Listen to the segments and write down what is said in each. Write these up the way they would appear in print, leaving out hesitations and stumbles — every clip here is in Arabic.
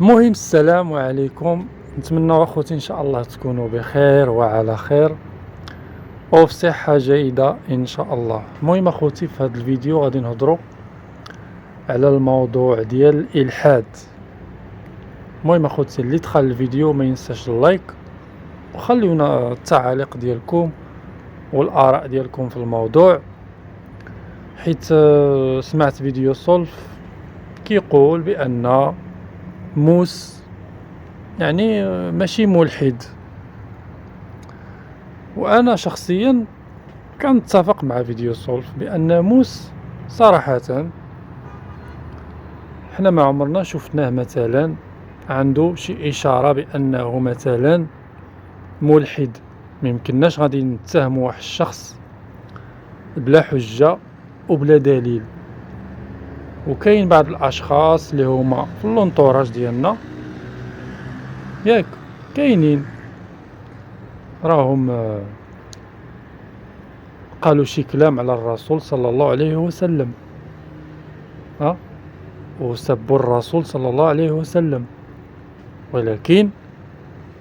المهم السلام عليكم. نتمنى اخوتي ان شاء الله تكونوا بخير وعلى خير وفي صحة جيدة ان شاء الله. المهم اخوتي في هذا الفيديو غادي نهضروا على الموضوع ديال الالحاد. المهم اخوتي اللي دخل الفيديو ما ينساش اللايك وخليونا التعاليق ديالكم والاراء ديالكم في الموضوع، حيت سمعت فيديو سولف كيقول بان موس يعني ماشي ملحد، وانا شخصيا كنتفق مع فيديو سولف بان موس صراحة حنا ما عمرنا شفناه مثلا عنده شي اشارة بانه مثلا ملحد. ميمكنناش غادي نتهموا واحد الشخص بلا حجة وبلا دليل. وكاين بعض الاشخاص اللي هما في اللونطوراج ديالنا ياك كاينين راهم قالوا شي كلام على الرسول صلى الله عليه وسلم، وسبوا الرسول صلى الله عليه وسلم، ولكن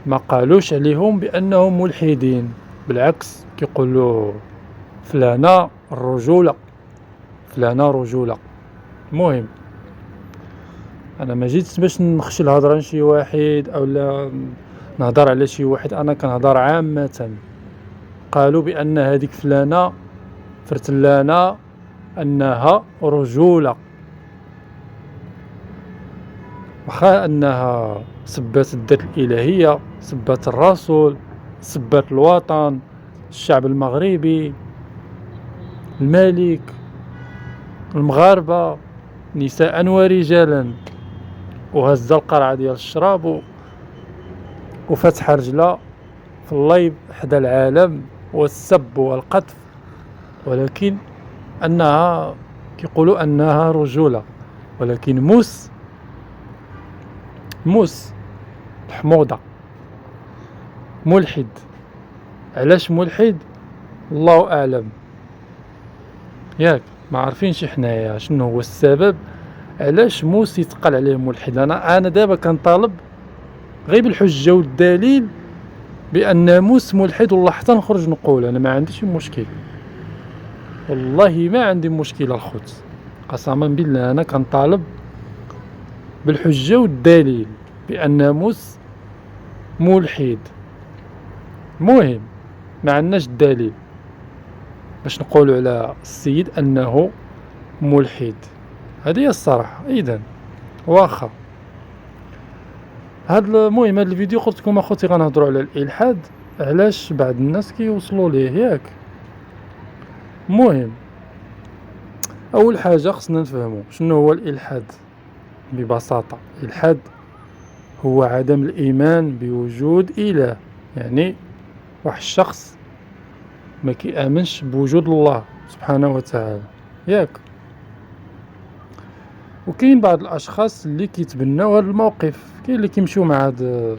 ما قالوش عليهم بأنهم ملحدين، بالعكس كيقولوا فلانة الرجولة، فلانة رجولة. المهم انا ما جيتش باش نخشي الهضره لشي واحد او لا نهضر على شي واحد، انا كنهضر عامه. قالوا بان هذيك فلانه فرتلانه انها رجوله، واخا انها سبات الذات الالهيه، سبات الرسول، سبات الوطن، الشعب المغربي، الملك، المغاربه نساء ورجالا، وهز القرعه ديال الشراب وفتح رجله في اللايف حدا العالم والسب والقذف، ولكن انها كيقولوا انها رجوله. ولكن موس الحموضه ملحد. علاش ملحد؟ الله اعلم، ياك ما عارفينش حنايا شنو هو السبب علاش موس يتقال عليه ملحد. انا دابا كنطالب غير بالحجه والدليل بان موس ملحد، والله حتى نخرج نقول انا ما عنديش مشكل، والله ما عندي مشكله الخوت، قسما بالله انا كنطالب بالحجه والدليل بان موس ملحد. المهم ما عندناش الدليل باش نقولوا على السيد انه ملحد، هذه هي الصراحه. اذا واخا المهم هذا الفيديو قلت لكم اخوتي غنهضروا على الالحاد، علاش بعض الناس كيوصلوا ليه ياك. المهم اول حاجه خصنا نفهموا شنو هو الالحاد. ببساطه الالحاد هو عدم الايمان بوجود اله، يعني واحد الشخص ما كيامنش بوجود الله سبحانه وتعالى ياك. وكاين بعض الاشخاص اللي كيتبناو هذا الموقف، كاين اللي كيمشيو مع هذه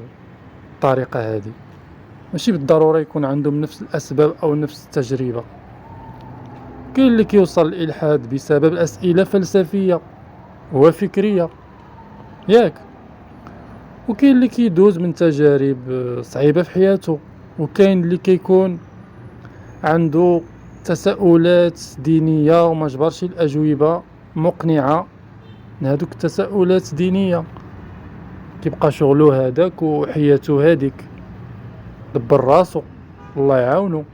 الطريقه هذه، ماشي بالضروره يكون عندهم نفس الاسباب او نفس التجربه. كاين اللي كيوصل للالحاد بسبب اسئله فلسفيه وفكريه ياك، وكاين اللي كيدوز من تجارب صعيبه في حياته، وكاين اللي كيكون عنده تساؤلات دينيه وما جبرش الاجوبه مقنعه من هذوك التساؤلات الدينيه، كيبقى شغلو هذاك وحياته هذيك، دبر راسو الله يعاونو.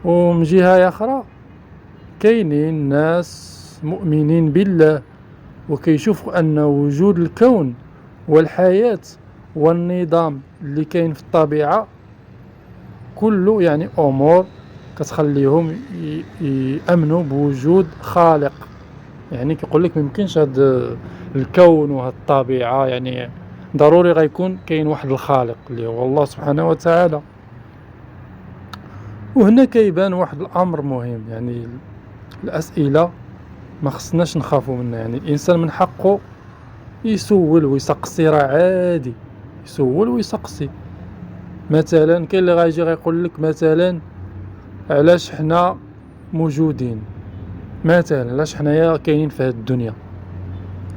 ومن جهه اخرى كاينين ناس مؤمنين بالله وكيشوفوا ان وجود الكون والحياه والنظام اللي كاين في الطبيعه كله يعني امور كتخليهم يامنوا بوجود خالق. يعني كيقول لك ميمكنش هذا الكون وهذه الطبيعه، يعني ضروري غيكون كاين واحد الخالق اللي هو الله سبحانه وتعالى. وهنا كيبان واحد الامر مهم، يعني الاسئله ما خصناش نخافوا منها. يعني الانسان من حقه يسول ويسقسي، راه عادي يسول ويسقسي. مثلا كاين اللي غايجي غيقول لك مثلا علاش حنا موجودين، مثلا علاش حنايا كاينين في هذه الدنيا،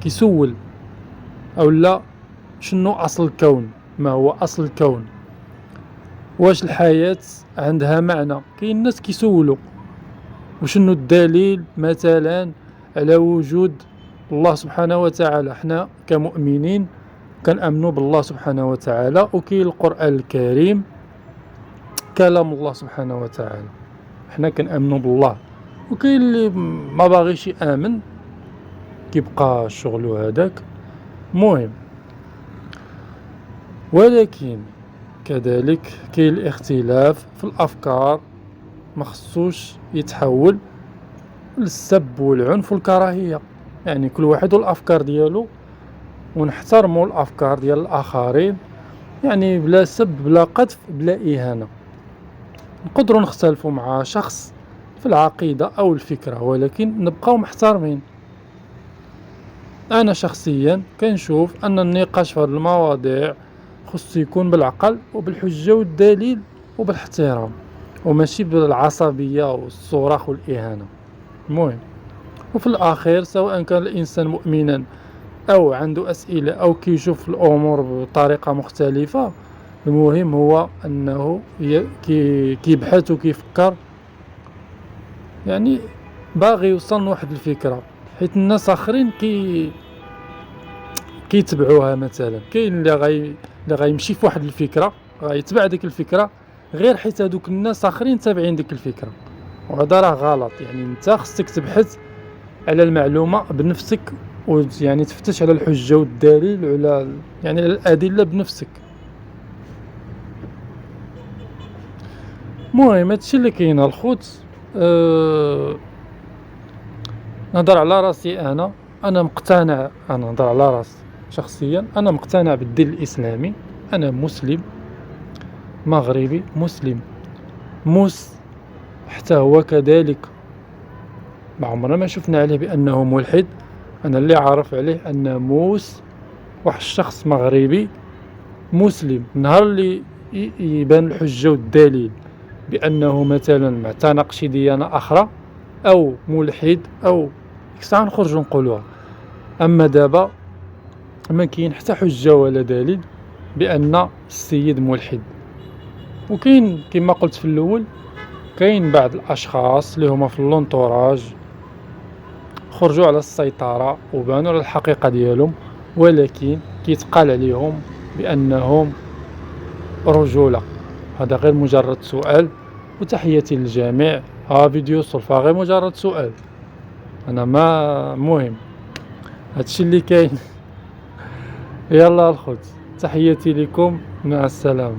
كيسول أو لا شنو أصل الكون، ما هو أصل الكون، واش الحياة عندها معنى. كاين الناس كيسولوا وشنو الدليل مثلا على وجود الله سبحانه وتعالى. حنا كمؤمنين كنأمنوا بالله سبحانه وتعالى، وكاين القرآن الكريم كلام الله سبحانه وتعالى، حنا كنأمنوا بالله. وكاين اللي ما باغيش يآمن كيبقى شغلو هذاك. مهم، ولكن كذلك كاين الاختلاف في الأفكار، ما خصوش يتحول للسب والعنف والكراهية. يعني كل واحد والأفكار ديالو، ونحترموا الأفكار ديال الآخرين، يعني بلا سب بلا قذف بلا إهانة. نقدروا نختلفوا مع شخص في العقيدة أو الفكرة، ولكن نبقاو محترمين. أنا شخصيا كنشوف أن النقاش في هذه المواضيع خصو يكون بالعقل وبالحجة والدليل وبالاحترام، وماشي بالعصبية والصراخ والإهانة. المهم، وفي الأخير سواء كان الإنسان مؤمنا أو عنده أسئلة أو كيشوف الأمور بطريقة مختلفة، المهم هو أنه كيبحث وكيفكر، يعني باغي يوصل لواحد الفكرة، حيت الناس آخرين كيتبعوها. مثلا كاين اللي غيمشي في واحد الفكرة، غيتبع ديك الفكرة غير حيت هذوك الناس آخرين تابعين ديك الفكرة، وهذا راه غلط. يعني انت خصك تبحث على المعلومة بنفسك، ويعني تفتش على الحجة والدليل وعلى يعني الأدلة بنفسك. المهم هادشي اللي كاين الخوت. نهضر على راسي، انا مقتنع، انا نهضر على راسي شخصيا، انا مقتنع بالدين الاسلامي. انا مسلم مغربي مسلم. موس حتى هو كذلك، ما عمرنا ما شفنا عليه بانه ملحد. انا اللي عارف عليه ان موس واحد الشخص مغربي مسلم. نهار اللي يبان الحجة والدليل بانه مثلا معتنق شي ديانة اخرى او ملحد او ساعة نخرجوا نقولوها. اما دابا ما كاين حتى حجة ولا دليل بان السيد ملحد. وكاين كما قلت في الاول، كاين بعض الاشخاص اللي هما في اللونطوراج خرجوا على السيطرة وبانوا على الحقيقة ديالهم، ولكن كيتقال عليهم بانهم رجولة. هذا غير مجرد سؤال، وتحياتي للجميع. فيديو صرفة غير مجرد سؤال، انا ما مهم هادشي اللي كاين. يلا الخوت، تحياتي لكم، مع السلامة.